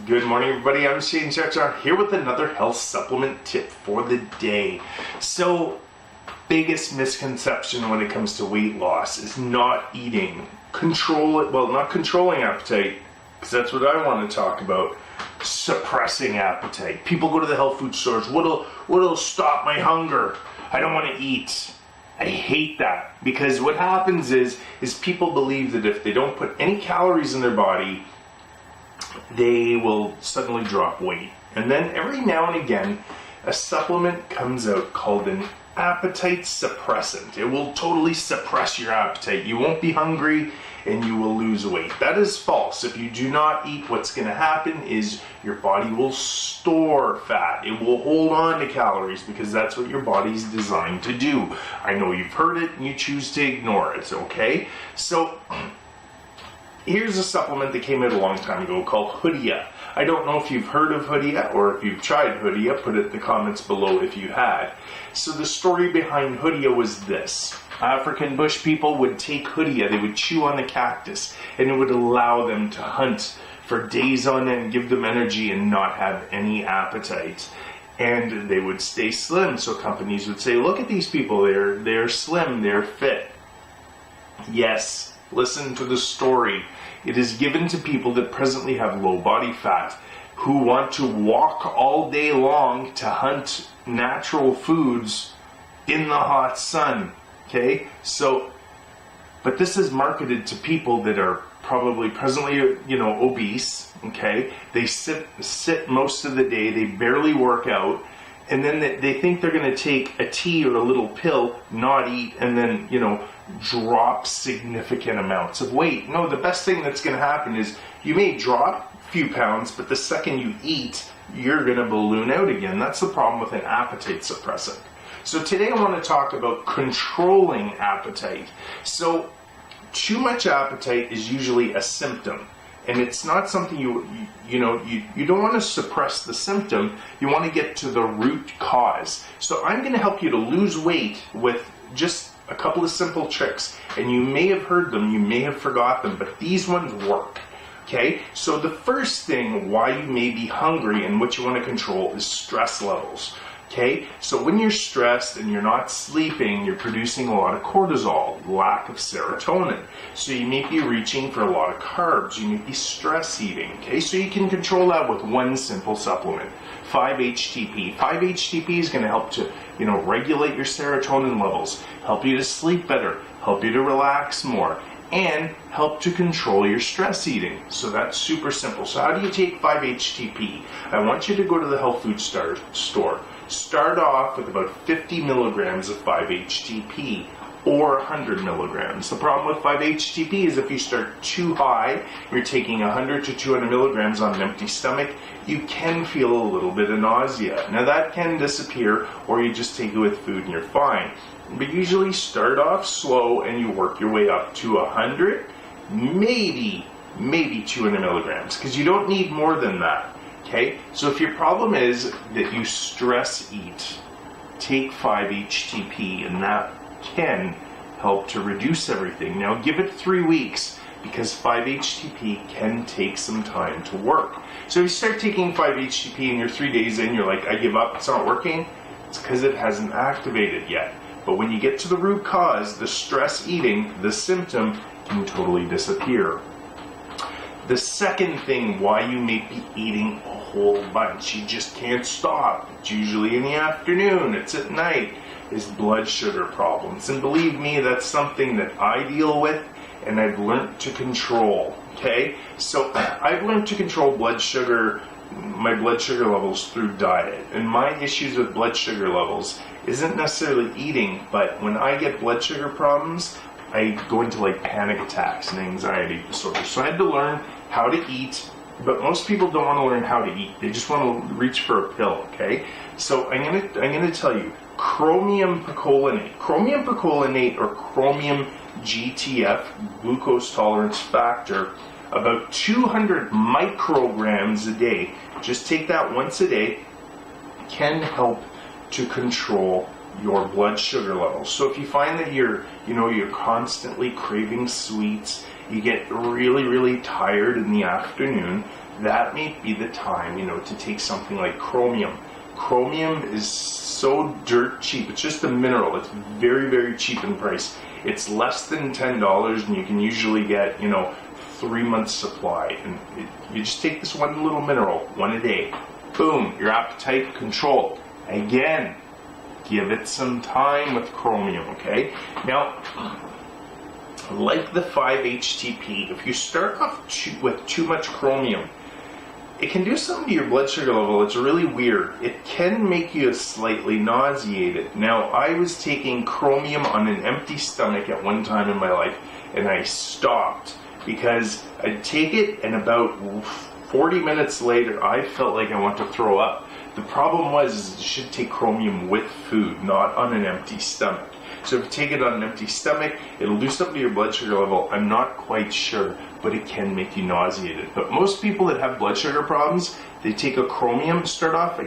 Good morning, everybody. I'm Shane Jackson here with another health supplement tip for the day. So, biggest misconception when it comes to weight loss is not eating. Not controlling appetite, because that's what I want to talk about. Suppressing appetite. People go to the health food stores. What'll stop my hunger? I don't want to eat. I hate that, because what happens is people believe that if they don't put any calories in their body, they will suddenly drop weight. And then every now and again, a supplement comes out called an appetite suppressant. It will totally suppress your appetite. You won't be hungry and you will lose weight. That is false. If you do not eat, what's going to happen is your body will store fat. It will hold on to calories because that's what your body's designed to do. I know you've heard it and you choose to ignore it, okay? So here's a supplement that came out a long time ago called Hoodie Ax. I don't know if you've heard of Hoodie Ax or if you've tried Hoodie Ax. Put it in the comments below if you had. So the story behind Hoodie Ax was this. African bush people would take Hoodie Ax, they would chew on the cactus, and it would allow them to hunt for days on end, give them energy and not have any appetite. And they would stay slim, so companies would say, look at these people, they're slim, they're fit. Yes, listen to the story. It is given to people that presently have low body fat, who want to walk all day long to hunt natural foods in the hot sun. Okay, so, but this is marketed to people that are probably presently, obese. Okay, they sit most of the day, they barely work out, and then they think they're going to take a tea or a little pill, not eat, and then, drop significant amounts of weight. No, the best thing that's going to happen is you may drop a few pounds, but the second you eat, you're going to balloon out again. That's the problem with an appetite suppressant. So today I want to talk about controlling appetite. So too much appetite is usually a symptom. And it's not something you don't want to suppress the symptom. You want to get to the root cause. So I'm going to help you to lose weight with just a couple of simple tricks. And you may have heard them, you may have forgot them, but these ones work. Okay? So the first thing why you may be hungry and what you want to control is stress levels. Okay, so when you're stressed and you're not sleeping, you're producing a lot of cortisol, lack of serotonin. So you may be reaching for a lot of carbs, you may be stress eating. Okay, so you can control that with one simple supplement, 5-HTP. 5-HTP is going to help to, regulate your serotonin levels, help you to sleep better, help you to relax more, and help to control your stress eating. So that's super simple. So how do you take 5-HTP? I want you to go to the health food store. Start off with about 50 milligrams of 5-HTP or 100 milligrams. The problem with 5-HTP is if you start too high, you're taking 100 to 200 milligrams on an empty stomach, you can feel a little bit of nausea. Now that can disappear, or you just take it with food and you're fine. But usually start off slow and you work your way up to 100, maybe 200 milligrams, because you don't need more than that. Okay, so if your problem is that you stress eat, take 5-HTP, and that can help to reduce everything. Now give it 3 weeks, because 5-HTP can take some time to work. So if you start taking 5-HTP and you're 3 days in, you're like, I give up, it's not working, it's because it hasn't activated yet. But when you get to the root cause, the stress eating, the symptom can totally disappear. The second thing why you may be eating a whole bunch, you just can't stop, it's usually in the afternoon, it's at night, is blood sugar problems. And believe me, that's something that I deal with and I've learned to control, okay? So I've learned to control my blood sugar levels through diet. And my issues with blood sugar levels isn't necessarily eating, but when I get blood sugar problems, I go into like panic attacks and anxiety disorders. So I had to learn how to eat, but most people don't want to learn how to eat. They just want to reach for a pill, okay? So I'm gonna tell you, chromium picolinate. Chromium picolinate, or chromium GTF, glucose tolerance factor, about 200 micrograms a day. Just take that once a day, can help to control your blood sugar levels. So if you find that you're constantly craving sweets, you get really, really tired in the afternoon, that may be the time, to take something like Chromium. Chromium is so dirt cheap. It's just a mineral. It's very, very cheap in price. It's less than $10, and you can usually get, 3 months supply. And you just take this one little mineral, one a day. Boom, your appetite controlled. Again, give it some time with Chromium, okay? Now, like the 5-HTP, if you start off with too much Chromium, it can do something to your blood sugar level. It's really weird. It can make you slightly nauseated. Now, I was taking Chromium on an empty stomach at one time in my life, and I stopped because I'd take it, and about 40 minutes later, I felt like I want to throw up. The problem was you should take Chromium with food, not on an empty stomach. So if you take it on an empty stomach, it'll do something to your blood sugar level. I'm not quite sure, but it can make you nauseated. But most people that have blood sugar problems, they take a Chromium to start off.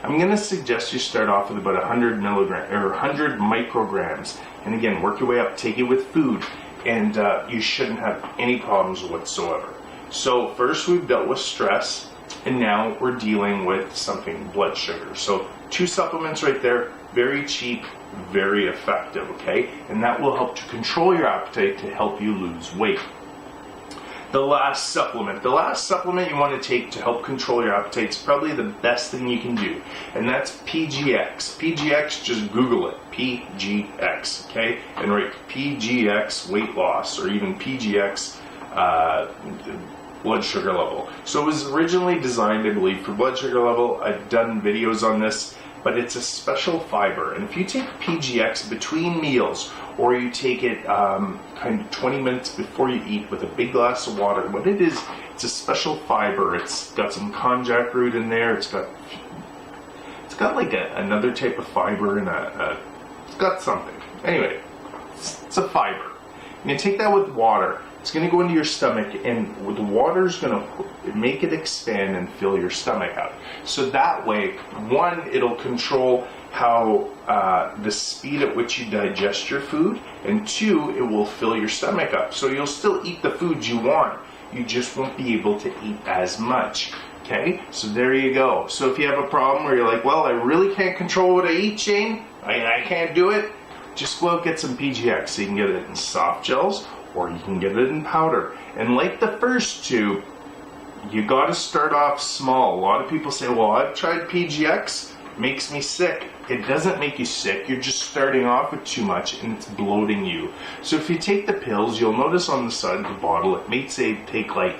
I'm going to suggest you start off with about 100 milligrams or 100 micrograms. And again, work your way up, take it with food, and you shouldn't have any problems whatsoever. So first we've dealt with stress, and now we're dealing with something blood sugar. So 2 supplements right there, very cheap, very effective, okay? And that will help to control your appetite to help you lose weight. The last supplement you want to take to help control your appetite is probably the best thing you can do, and that's PGX. PGX, just Google it, PGX, okay? And write PGX weight loss, or even PGX blood sugar level. So it was originally designed, I believe, for blood sugar level. I've done videos on this, but it's a special fiber. And if you take PGX between meals, or you take it kind of 20 minutes before you eat with a big glass of water, what it is, it's a special fiber. It's got some konjac root in there. It's got like another type of fiber, and it's got something. Anyway, it's a fiber. And you take that with water. It's going to go into your stomach, and the water is going to make it expand and fill your stomach up. So that way, 1, it'll control how the speed at which you digest your food, and 2, it will fill your stomach up. So you'll still eat the foods you want. You just won't be able to eat as much. Okay, so there you go. So if you have a problem where you're like, well, I really can't control what I eat, Shane, I can't do it, just go out and get some PGX. So you can get it in soft gels, or you can get it in powder. And like the first 2, you got to start off small. A lot of people say, well, I've tried PGX, makes me sick. It doesn't make you sick. You're just starting off with too much, and it's bloating you. So if you take the pills, you'll notice on the side of the bottle, it may say take 3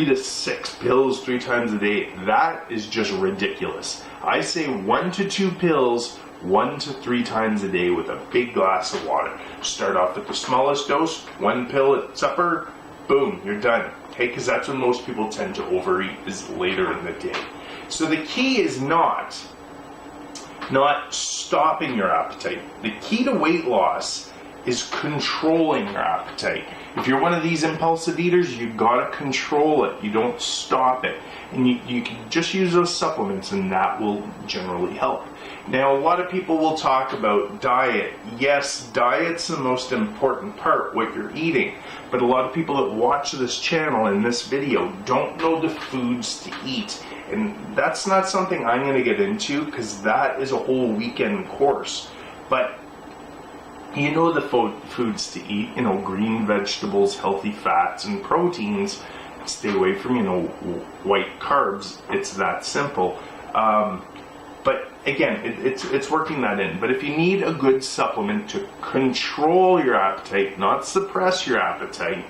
to 6 pills 3 times a day. That is just ridiculous. I say 1 to 2 pills 1 to 3 times a day with a big glass of water. Start off with the smallest dose, 1 pill at supper, boom, you're done. Okay, because that's when most people tend to overeat, is later in the day. So the key is not stopping your appetite. The key to weight loss is controlling your appetite. If you're one of these impulsive eaters, you gotta control it. You don't stop it. And you can just use those supplements, and that will generally help. Now, a lot of people will talk about diet. Yes, diet's the most important part, what you're eating. But a lot of people that watch this channel and this video don't know the foods to eat. And that's not something I'm going to get into, because that is a whole weekend course. But you know the foods to eat, green vegetables, healthy fats, and proteins. Stay away from, white carbs. It's that simple. But again, it's working that in. But if you need a good supplement to control your appetite, not suppress your appetite,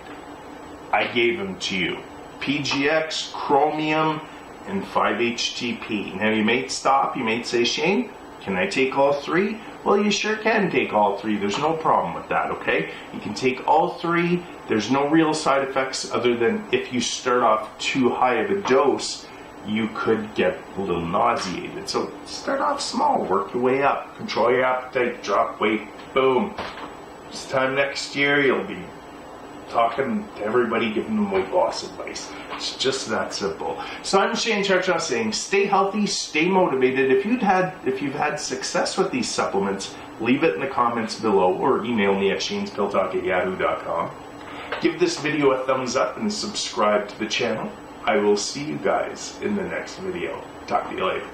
I gave them to you. PGX, Chromium, and 5-HTP. Now you may stop, you may say, Shane, can I take all 3? Well, you sure can take all 3. There's no problem with that, okay? You can take all 3. There's no real side effects other than if you start off too high of a dose, you could get a little nauseated. So start off small, work your way up, control your appetite, drop weight, boom. This time next year, you'll be talking to everybody, giving them weight loss advice. It's just that simple. So I'm Shane Churchill saying, stay healthy, stay motivated. If you've had success with these supplements, leave it in the comments below, or email me at shanespilltalk@yahoo.com. Give this video a thumbs up and subscribe to the channel. I will see you guys in the next video. Talk to you later.